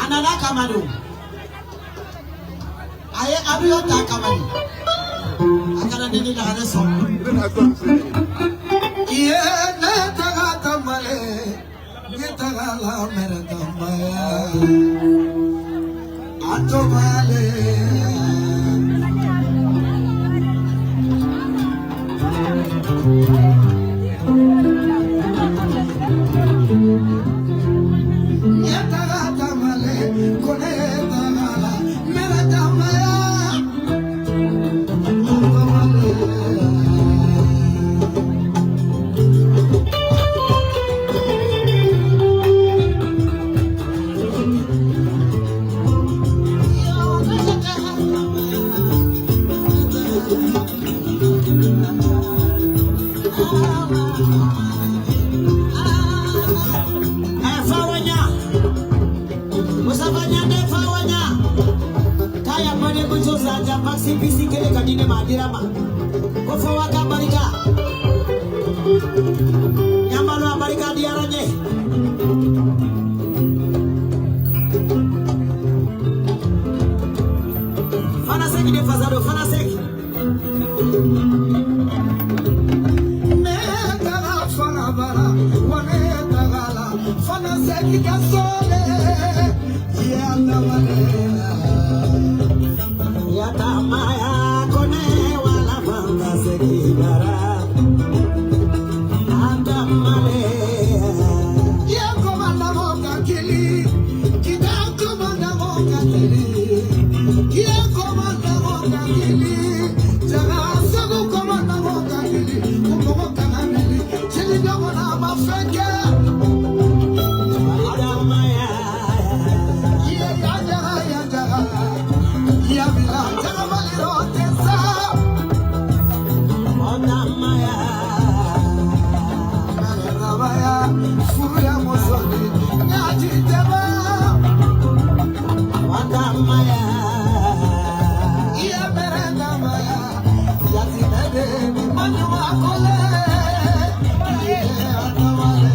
Anana kamado. Aye abiyo ta kamado. Akana dini na haneso. Iye na taga tamale. Ye taga la mera tamaya. Atomale. CPC kele kadine madirama kofa waka barika nyamalo barika diaranye fana seki de fazado fana seki me tara fana bara wane tagala fana seki kasole ya nawale Yatamaya kone wala fanga sekibara Atamale Ya komanda moka kili Kita komanda moka kili Ya komanda moka kili Jaga sabu komanda moka kili Kumoka kanamili Chili nyogo na mafenge Atamaya Ya jaga ya jaga Ya bila jamaliro tesa Onamaya Manamaya Fuya mozoni Nyaji teba Onamaya Ya merenamaya Yati nede Manuma kole Ya atamale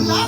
La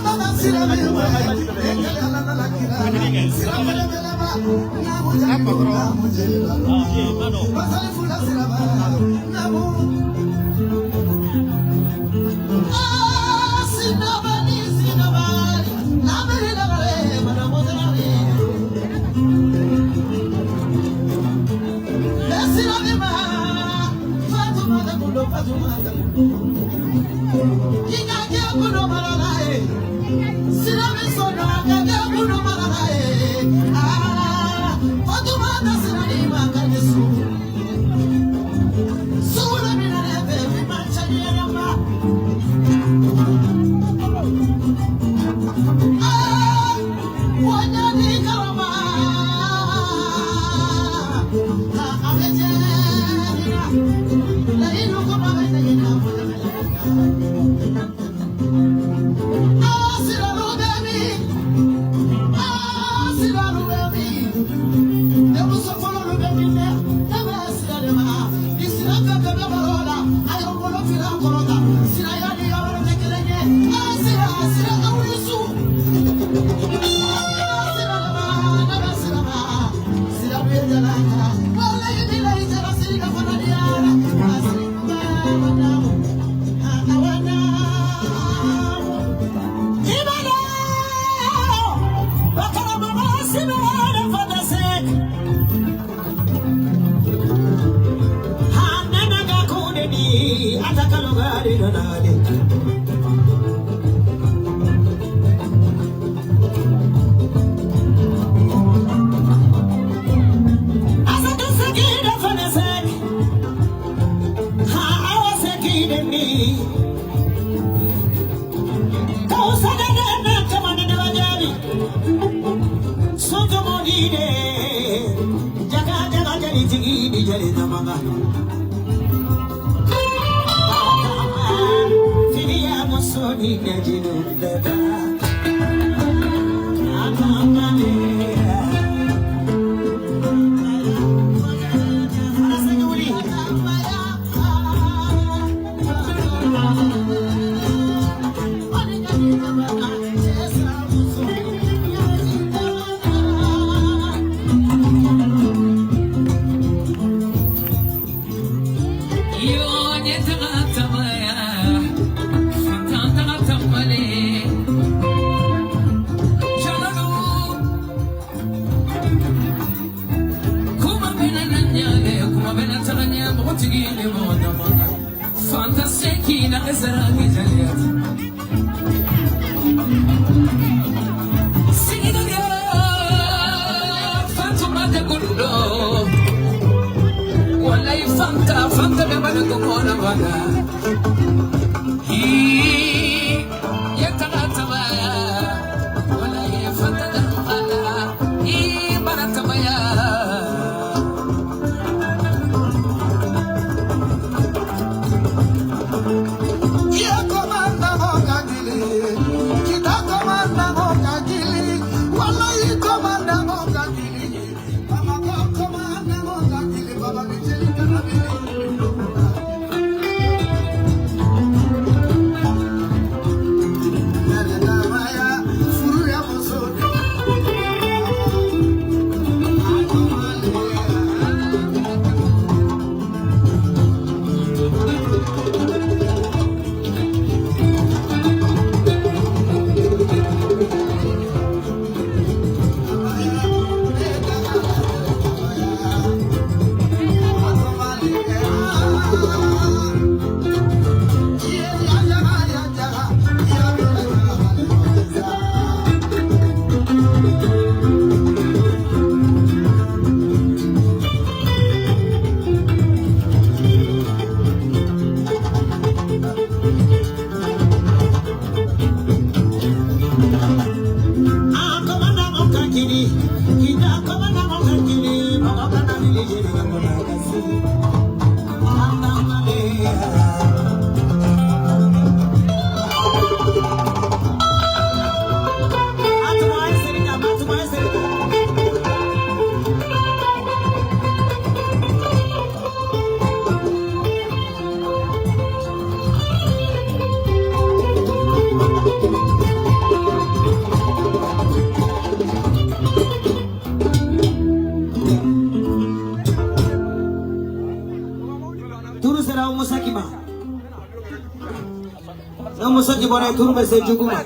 musoji bore turu be se juguma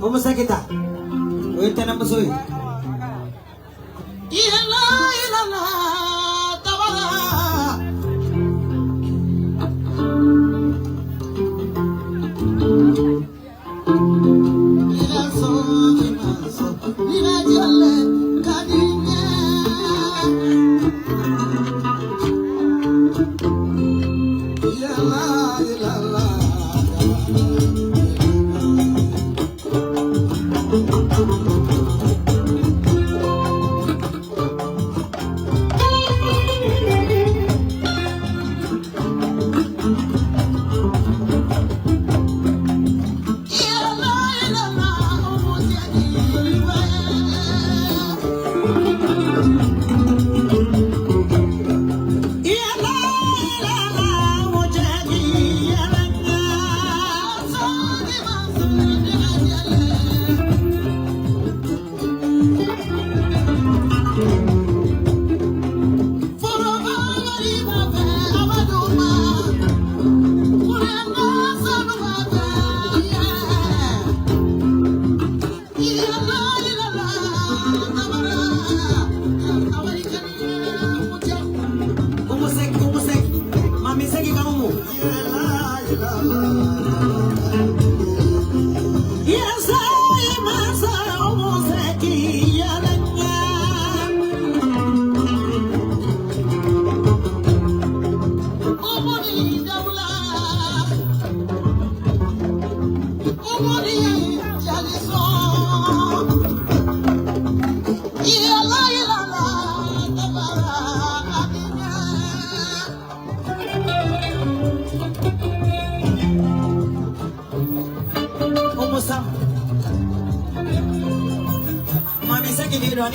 o musakita o itana musoi ila tabara ila so ila jalle kadinya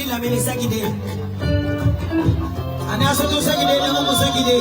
la mele sagide ana so to sagide na mo sagide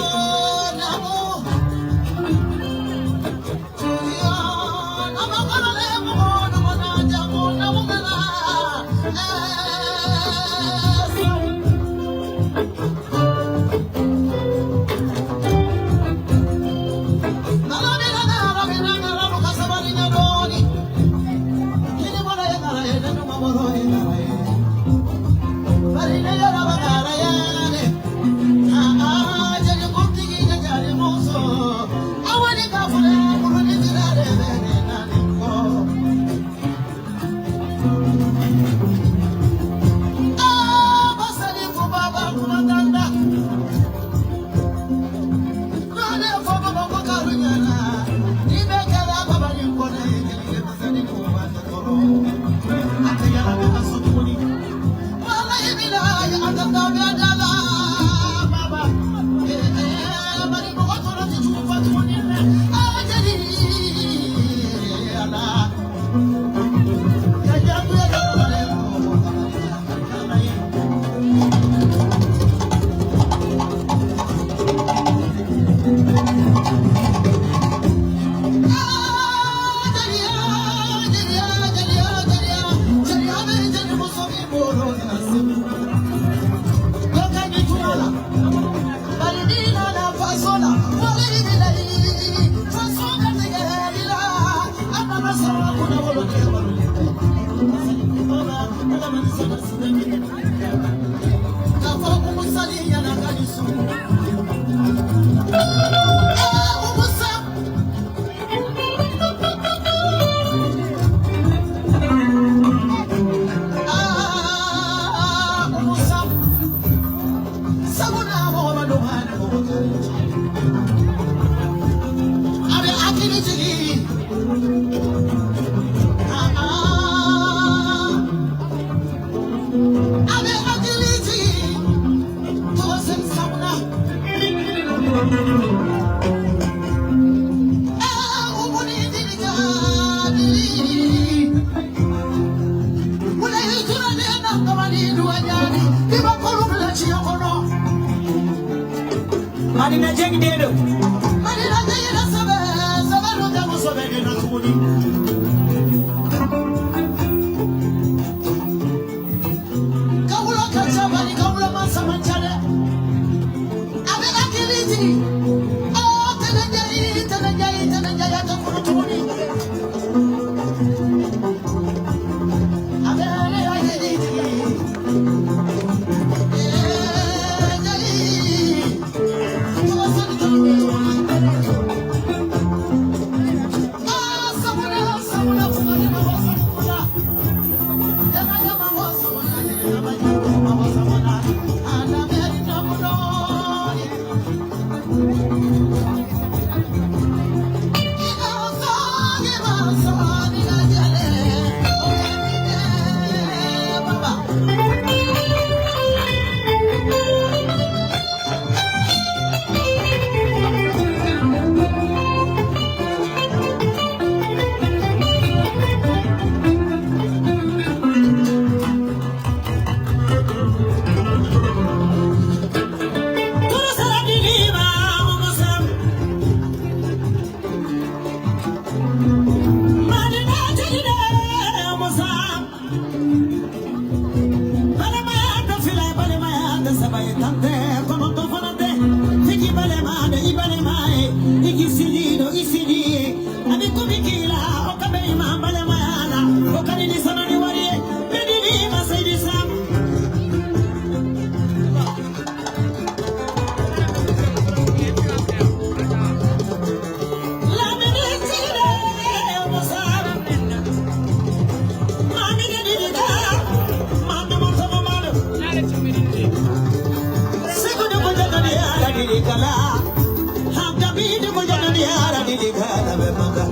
Marina Jeng Dedo. Marina Jeng Sabe, Sabe Ruta Musobe na Kumuni. Kaula Kachaba ni Kaula Masa Manchale. Abe akiliti. Oh, tenenjai, tenenjai, tenenjai atakurutuni. sabayetante como to fanate fiki balema de ibalema ikisilido isili abi kumikila okabe ma balema yana okani ni sanani wari bedini masidi sam la medicina wasar mami de diga mami mo tomo malo segundo ko jana ni ala diga hamda bi de ko jana ni ala diga la be manga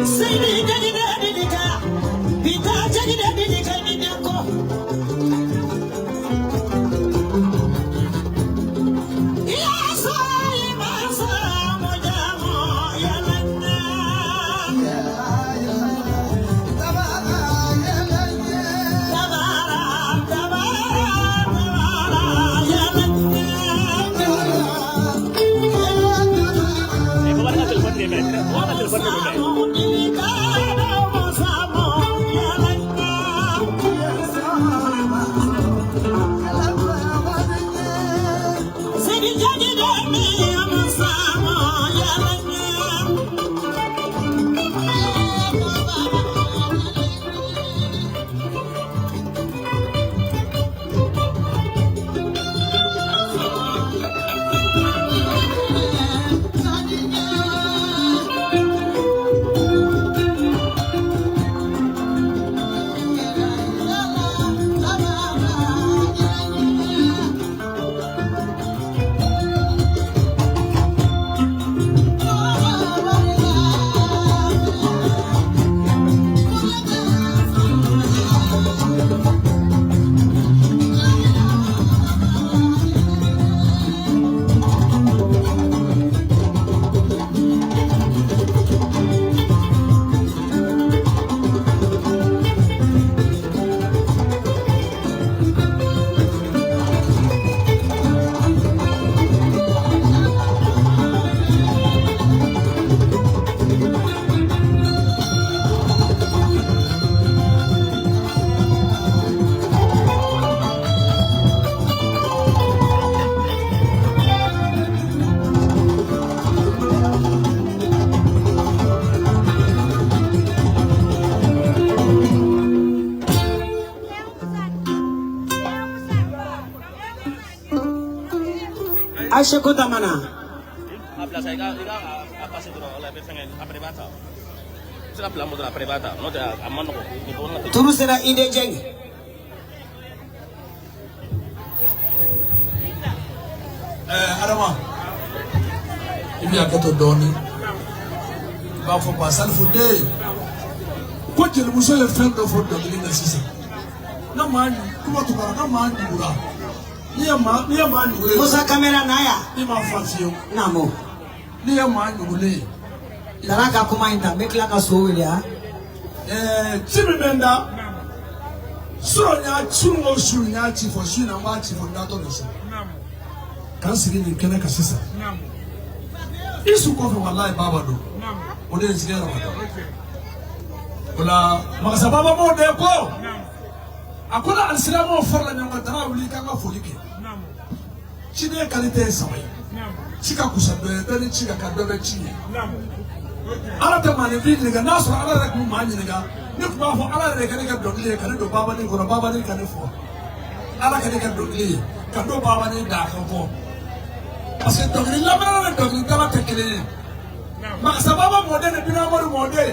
sini jadi diga bita jadi diga ni nyako ya sai masa mojamo ya lana Aisha kota mana? Habla saya apa sih bro? Oleh pengen apa privata? Sudah bilang mau privata, no te aman ko. Terus ada ide jeng. Adama ibi aketo doni ba fo pasal fude ko jeli muso ye fen do fo do na sisa na mani kuma to bara na mani bura ni ya mani bura Musa kamera naya. ni ma fasio Namo. ni ya mani bura Daraka kuma inta bekla ka so ya. Chimi benda suro nya chungo suru nya chi fo shi na ma chi fo dato no so kan sigi ni kena ka sisa isu ko fe wallahi baba do o de sigi ra wala magasa baba mo de ko akola alislamu farla nyanga dara wuli kan ga folike chi de kalite samai chi ka kusado e de chi ka do be chi ala ta mane bi ni ga naso ala rek mu mani ni ga ni ko fo ala rek ni ga do le kan do baba ni ko baba ni kan fo ala ka ni ga do le kan do baba ni da kan fo parce que donc la mera na donc kala tekele ma sababa modene bina mari mode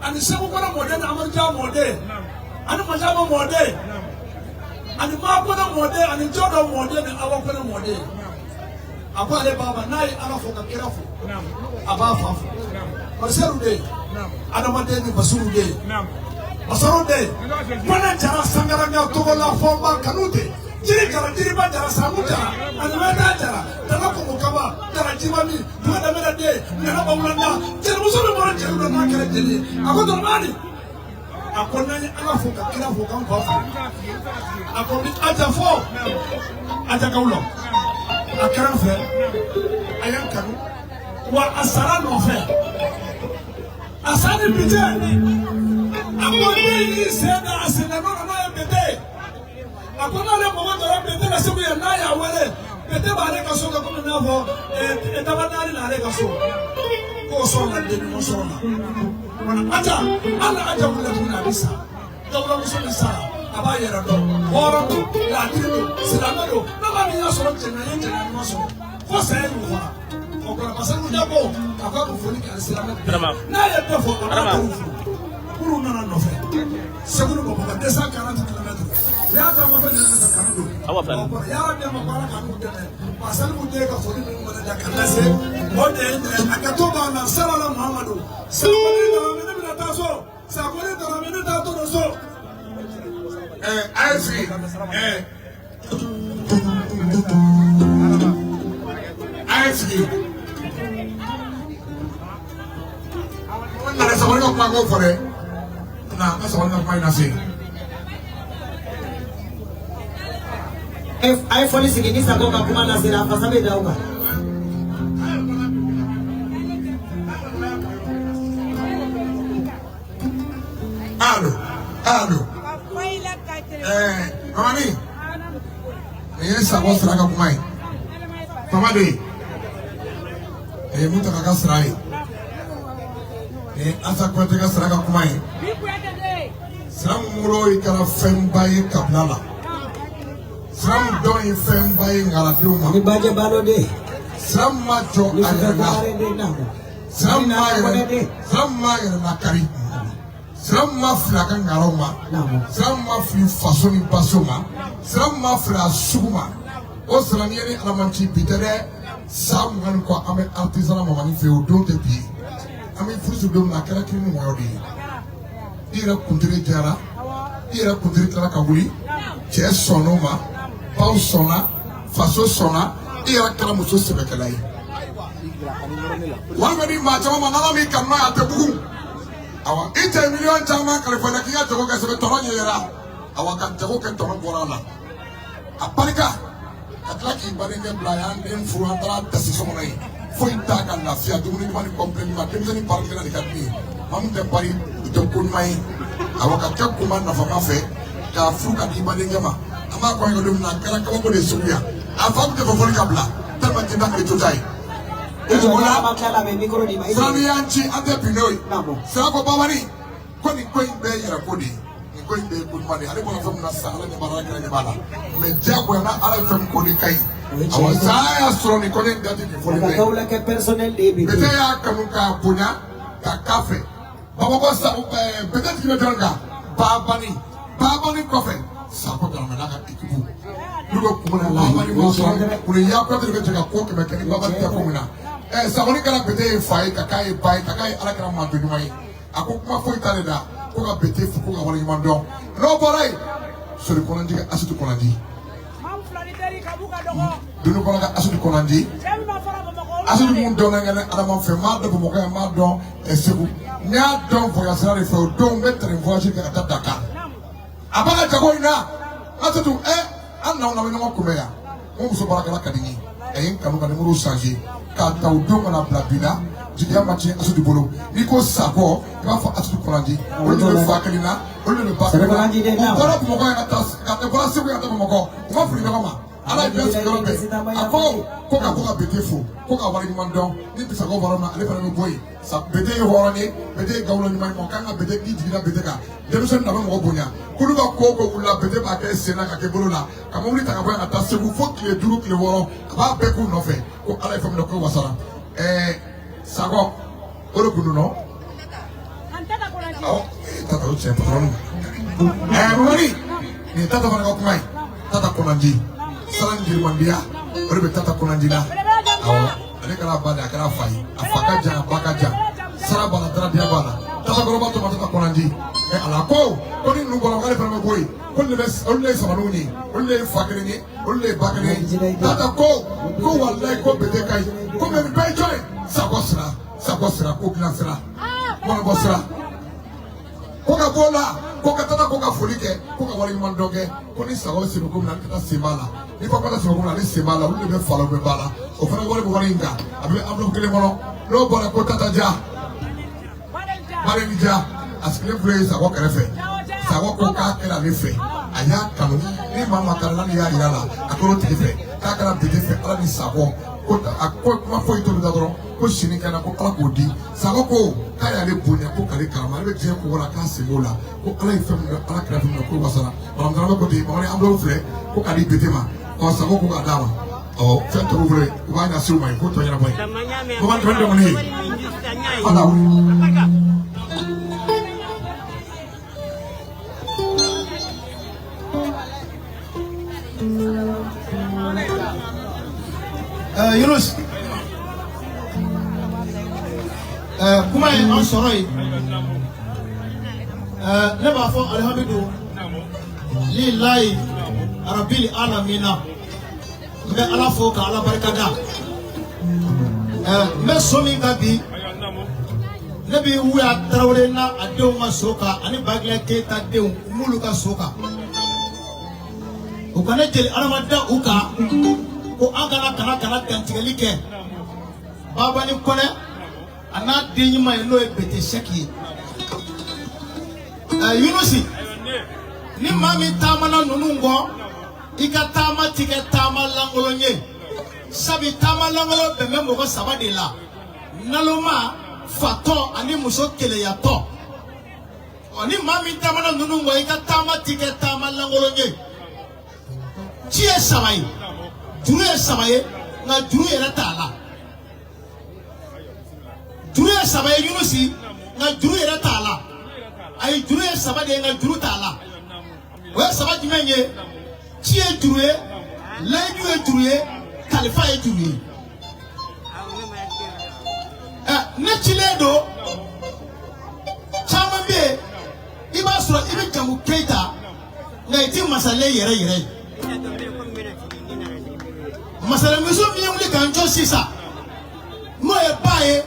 ani sebu ko na modene amar ja mode ani ma ja mode ani ma ko na mode ani jodo mode ni awa ko na mode apa ale baba nai ala fo ka kira fo aba fa fo marseru de adama de ni basuru de basaru de mana jara sangara nya to la fo ba kanute jiri kala jiri ba jara samuta ani meta jara dana ko kaba jara jimami dana mena de na ba ulanda jere muso mo jere do na kala jeli ako do mani ako nani ala fo ka kira fo kan fa ako bi aja fo aja kaulo akran fe ayan kanu wa asara no fe asani pije amoni sena asena no na bete akona le mo do bete na sebu ya na ya wele bete ba le kaso ko na vo e ta ba na le kaso ko so na de mo so na wana ata ala aja wala tuna bisa dawla mo so ni sara aba yera do oro do la tiro silamado na ba ni so na jena mo so ko se ni wa ko ko pasan mo jabo aka ko foni ka silamado na ya do fo kuru nana nɔfɛ segulu bɔ bɔ 240 km ya ta ma fɛn nana ka do awa fɛn ya de ma bara ka nu dɛmɛ pasan mu de ka foni min mana da kan lase o de a ka to ba na salala muhammadu sabali da me ne ta so sabali da me ne ta to so aisi aisi na sabali ko ma ko fore na asal nak main nasi. Ai foli segini sago ka kuma nasi na fa sabe da uka. Alo. Mami. Ini sago seraka kumai. Mama deh. Muta kakak serai. Asa kwete ka seraka kumai. Sram muro ikara fembaye kablala. Sram don fembaye ngalapiuma. Ni baje balode. Sram majo ayana. Sram ma yana kari. Sram ma flaka ngaroma. Sram ma fli fasoni basoma. Sram ma fla suguma. O sram yeni alamanchi bitere. Sam ngan ko ame artisan mamani feu don te bi. Ame fusu dom na kara kini mo yodi. Ira kuntiri jara, ira kuntiri kala kabuli, cɛ sɔnna ma, baw sɔnna, faso sɔnna, ira kala muso sɛbɛkɛla ye. Walima ni maa caman ma n'ala min kanu n'a ye a tɛ bugu. Awa i cɛ miliyɔn caman kalifa la k'i ka jago kɛ sɛbɛn tɔnɔ ɲɛyɛra. Awa ka jago kɛ tɔnɔ bɔra a la. A barika ka tila k'i badenkɛ bila yan den furu an taara dasi so kɔnɔ ye. Foyi t'a ka lafiya dumuni ɲuman ni kɔnpilɛni ma denmisɛnnin baarakɛla de ka di ye. Maa min tɛ bari u tɛ ko ɲuman ye. Awa ka kɛ kuma nafama fɛ k'a furu ka di badenkɛ ma. An b'a kɔn ka don min na a kɛra kabako de ye sugu ya. A fa tun tɛ fɔ fɔli ka bila tellement que n'a kɛra tota ye. Sani y'an ci an tɛ bin n'o ye. Sira ko Babani ko nin ko in bɛɛ ye yɛrɛ ko de ye. Nin ko in bɛɛ ye ko ɲuman de ye. Ale bɔra fɛn min na sisan Ala ɲɛ b'a la, Ala ɲɛ b'a la. Mais diyagoya na Ala ye fɛn min ko de ka ɲi. Awa saa y'a sɔrɔ nin ko ne dati nin fɔli bɛɛ. Bete y'a kanu k'a bonya k'a k'a fɛ. Bamakɔ sa peut-être qu'il bɛ dɔrɔn kan Babani kɔfɛ Sakɔ Daramɛ n'a ka équipe n'u bɛ kun na Babani ma sɔrɔ u ni Yakuba de bɛ jɛ ka ko kɛmɛ kɛ ni Babani tɛ ko min na Sakɔni kɛra Bete ye fa ye ka k'a ye ba ye ka k'a ye Ala kɛra manto ɲuman ye a ko kuma foyi t'ale da ko ka Bete fo ko ka wale ɲuman dɔn n'o bɔra yen Sori Kɔnandi ka Asidi Kɔnandi Dunu kɔnɔ ka Asidi Kɔnandi Asidi mun dɔn na ŋɛnɛ Adama fɛ m'a dɔn Bamakɔ yan m'a dɔn Segu n y'a dɔn voyage sira de fɛ o don n bɛ train voyage kɛ ka taa Dakar a b'a ka jago in na Asidi an n'aw na bɛ ɲɔgɔn kunbɛn yan n muso baarakɛla ka di n ye a ye n kanu ka numéro changer k'a ta o don kana bila bi la jigiya ma tiɲɛ Asidi bolo n'i ko Sakɔ i b'a fɔ Asidi Kɔnandi olu de bɛ fa kelen na olu de bɛ ba kelen na u bɔra Bamakɔ yan ka bɔra Segu yan ka taa Bamakɔ u ma fili ɲɔgɔn ma Ala ye bɛɛ sigiyɔrɔ bɛn a ko ka bɔ ka Bete fo ko ka wale ɲuman dɔn ni Sakɔ bɔra na ale fana bɛ bɔ yen Bete ye hɔrɔn ye Bete ye gawulo ɲuman ye mɔgɔ kan ka Bete k'i jiginna Bete kan denmisɛnnin na bɛ mɔgɔ bonya k'olu ka ko o ko wulila Bete b'a kɛ sen na ka kɛ bolo la ka mobili ta ka bɔ yan ka taa Segu fo tile 5 tile 6 a b'a bɛɛ k'u nɔfɛ ko Ala ye fɛn min na ko wasara Sakɔ o de kun don nɔ awɔ Tata o tiɲɛ patron Mamadi nin Tata fana ka kuma ye Tata Kɔnandi Sara Njirimandiya o de bɛ Tata Kɔnandi la awɔ ale kɛra ba de a kɛra fa ye a fa ka jan a ba ka jan Sara b'a la Daradiya b'a la Tata kɔrɔba tɔ ma Tata Kɔnandi ala ko ni ninnu bɔra k'ale fana bɛ bɔ yen ko olu de ye samanuw ye olu de ye fa kelen ye olu de ye ba kelen ye Tata ko walayi ko Bete ka ɲi ko mɛ nin bɛɛ ye jɔn ye Sakɔ sira ko dilan sira mɔnɔbɔ sira ko ka bɔ o la ko ka Tata ko ka foli kɛ ko ka wale ɲuman dɔn kɛ ko ni Sakɔ sen bɛ ko min na ale tɛ taa sen b'a la ni papa tɛ sen bɛ ko min na ale sen b'a la olu de bɛ fa la olu bɛ ba la o fana wale bɛ wale in kan a bɛ enveloppe kelen kɔnɔ n'o bɔra ko Tata ja Marenija asikile fule sago kɛrɛfɛ sago ko k'a kɛra ale fɛ a y'a kanu ni maa ma kalan ni y'a yira la a k'o tigi fɛ k'a kɛra bege fɛ ala ni sago ko a ko kuma foyi t'olu da dɔrɔn ko sini kɛnɛ ko ala k'o di sago ko k'a y'ale bonya ko k'ale kalama ale bɛ diɲɛ ko wala k'a sen b'o la ko ala ye fɛn min kɛ ala kɛra fɛn min kɛ ko wasara maramudara ko ten bamanan an b'o filɛ ko k'a di bete ma sago ko k'a d'a ma fɛn tɔw filɛ u b'a ɲɛsin u ma ye ko tɔ ɲɛnabɔ ye bamanan fɛn dɔgɔnin ye ala Yunus kuma ye an sɔrɔ ye ne b'a fɔ alhamdu lillahi rabbil alamina n bɛ ala fo ka ala barikada n bɛ so min ka bi ne bi wuya Tarawele na a denw ka so kan ani Bagila Keyita denw m'olu ka so kan u ka ne jeli adamaden u kan ko an kana dantigɛli kɛ Baba ni Kɔnɛ a n'a den ɲuman ye n'o ye Bete Sɛki ye Yunusi ni maa min taamana ninnu kɔ i ka taama ti kɛ taama lankolon ye sabi taama lankolon bɛn bɛ mɔgɔ saba de la naloma fatɔ ani muso keleyatɔ ni maa min taamana ninnu kɔ i ka taama ti kɛ taama lankolon ye ci ye saba ye juru ye saba ye nka juru yɛrɛ t'a la juru ye saba ye Yunusi nka juru yɛrɛ t'a la ayi juru ye saba de ye nka juru t'a la o ye saba jumɛn ye ci ye juru ye layidu ye juru ye kalifa ye juru ye ne cilen don caman bɛ yen i b'a sɔrɔ i bɛ jamu Keyita nka i ti masalen yɛrɛ yɛrɛ ye masalamuso min ye wuli k'an jɔ sisan n'o ye ba ye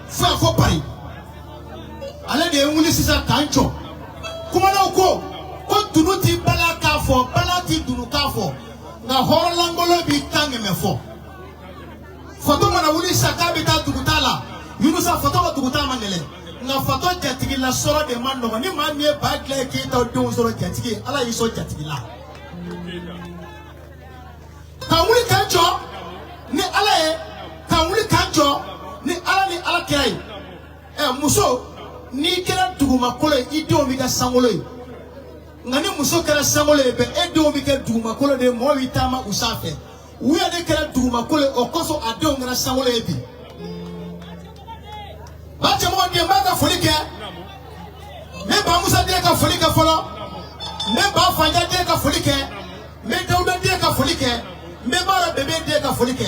fo a fɔ Pari ale de ye wuli sisan k'an jɔ kumanaw ko dunu ti bala k'a fɔ bala ti dunu k'a fɔ nka hɔrɔnlankolon b'i kan ŋɛmɛ fɔ Fato mana wuli sisan k'a bɛ taa dugutaa la Yunusa Fato ka dugutaa ma gɛlɛn nka Fato jatigi la sɔrɔ de ma nɔgɔn ni maa min ye Bagila Keyita denw sɔrɔ jatigi ye ala y'i sɔn jatigi la ka wuli k'an jɔ ni ala ye ka wuli k'an jɔ ni ala ni ala kɛra ye muso n'i kɛra dugumakolo ye i denw b'i ka sankolo ye nka ni muso kɛra sankolo ye bɛɛ e denw b'i kɛ dugumakolo de ye mɔgɔ b'i taama u sanfɛ u yɛrɛ kɛra dugumakolo ye o kosɔn a denw kɛra sankolo ye bi ba cɛmɔgɔ den b'a ka foli kɛ n bɛ ba Musa den ka foli kɛ fɔlɔ n bɛ ba Fanja den ka foli kɛ n bɛ Dawuda den ka foli kɛ n bɛ Baara Bebe den ka foli kɛ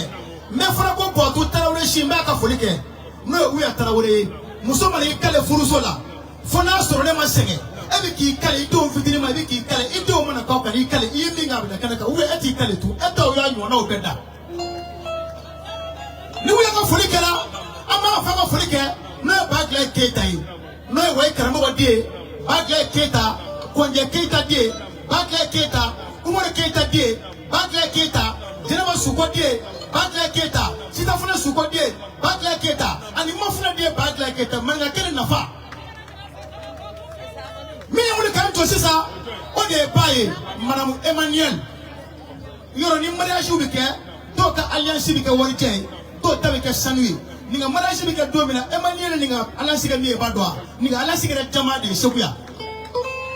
n bɛ fana ko Bɔtu Tarawele si n b'a ka foli kɛ n'o ye Uya Tarawele ye muso mana i kale furuso la fo n'a sɔrɔ ne ma sɛgɛn e bɛ k'i kale i denw fitinin ma i bɛ k'i kale i denw mana k'aw kan i kale i ye min k'a bɛna kɛnɛ kan ou bien e t'i kale tun e taw y'a ɲɔgɔnnaw bɛɛ da ni Uya ka foli kɛra an b'a fɛ ka foli kɛ n'o ye Bagila Keyita ye n'o ye Wayi karamɔgɔ den ye Bagila Keyita Kɔnjɛ Keyita den Bagila Keyita Umaru Keyita den Bagila Keyita Jɛnɛba Suko den Bagila Keyita Sitafuna Suko den Bagila Keyita ani Mafuna den Bagila Keyita maninka kelen nafa min ye wuli k'an jɔ sisan o de ye ba ye Madamu Emmanuel yɔrɔ ni mariage bɛ kɛ dɔw ka alliance bɛ kɛ warijɛ ye dɔw ta bɛ kɛ sanu ye nin ka mariage bɛ kɛ don min na Emmanuel nin ka alliance kɛ min ye i b'a dɔn wa nin ka alliance kɛra jama de ye Segu yan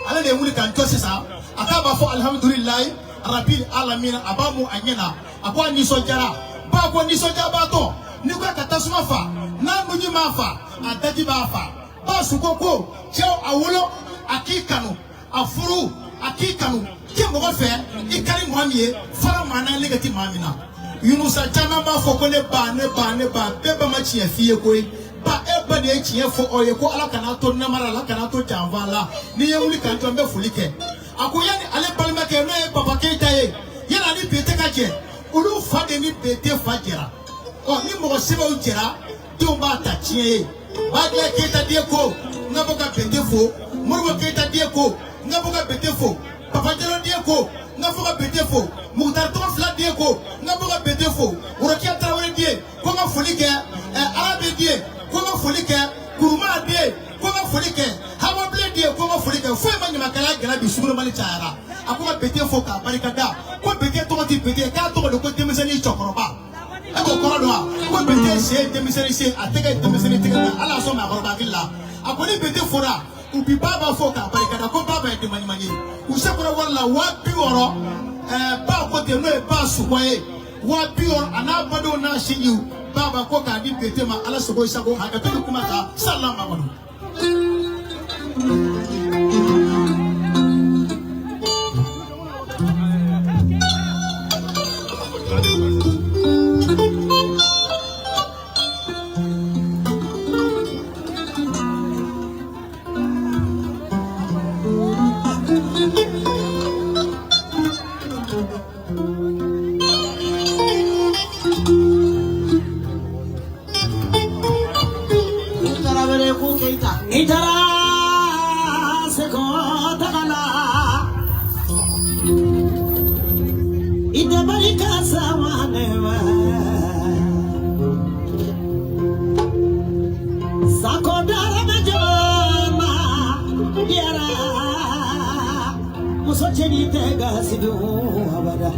ale de ye wuli k'an jɔ sisan a k'a b'a fɔ alhamdulilayi rabbil alamina a b'a mu a ɲɛna a ko a nisɔndiyara ba ko nisɔndiyabaatɔ ni ko ka tasuma fa n'a nuji m'a fa a daji b'a fa ba Suko ko cɛw a wolo a k'i kanu a furu a k'i kanu k'i mɔgɔ fɛ i ka di mɔgɔ min ye fara maa na ne ka ti maa min na Yunusa caman b'a fɔ ko ne ba bɛɛ ba ma tiɲɛ f'i ye koyi ba e ba de ye tiɲɛ fɔ aw ye ko ala kana to namara ala kana to janfa la n'i ye wuli k'an jɔ n bɛ foli kɛ a ko yanni ale balimakɛ n'o ye Papa Keyita ye yanni ani Bete ka jɛ olu fa de ni Bete fa jɛra ni mɔgɔ sɛbɛnw jɛra denw b'a ta tiɲɛ ye Bagila Keyita den ko n ka bɔ ka Bete fo Moribo Keyita den ko n ka bɔ ka Bete fo Papa Jalo den ko n ka bɔ ka Bete fo Mukutar tɔgɔ fila den ko n ka bɔ ka Bete fo Worokiya Tarawele den ko n ka foli kɛ Arabe den ko n ka foli kɛ Kuruma den kuma folike hawa blade kuma folike fo ma nyama kala gala bi suguro mali chara akuma bete fo ka barikada ko bete to ti bete ka to ko demiseni chokoroba ako korodwa ko bete se demiseni se atega demiseni tega ala so ma koroba killa akoni bete fora ubi baba fo ka barikada ko baba e demani mani usakora wala wa biworo ba ko de no e ba sukoye wa biworo anabado na shinyu baba ko ka di bete ma ala sogo isago hakata kuma ta sallallahu alaihi Itara sekota kala ida barika sawanewa sakodara majama yara musocheni tega sidu abada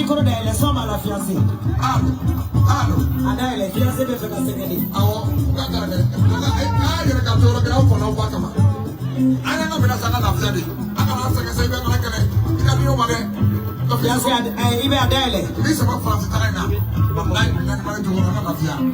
micro de la soma la fiancée. Allo. Ada le fiancée be fe ka segeli. Awo, kakara de. Yere ka toro ke awu fona wa kama. Ana no bena sanga na fiancée. Aka na sanga sai be na kene. Ika ni o mage. Fiancée ibe ada le. Ni sama France ta na. Wallahi na ma jo na fiancée.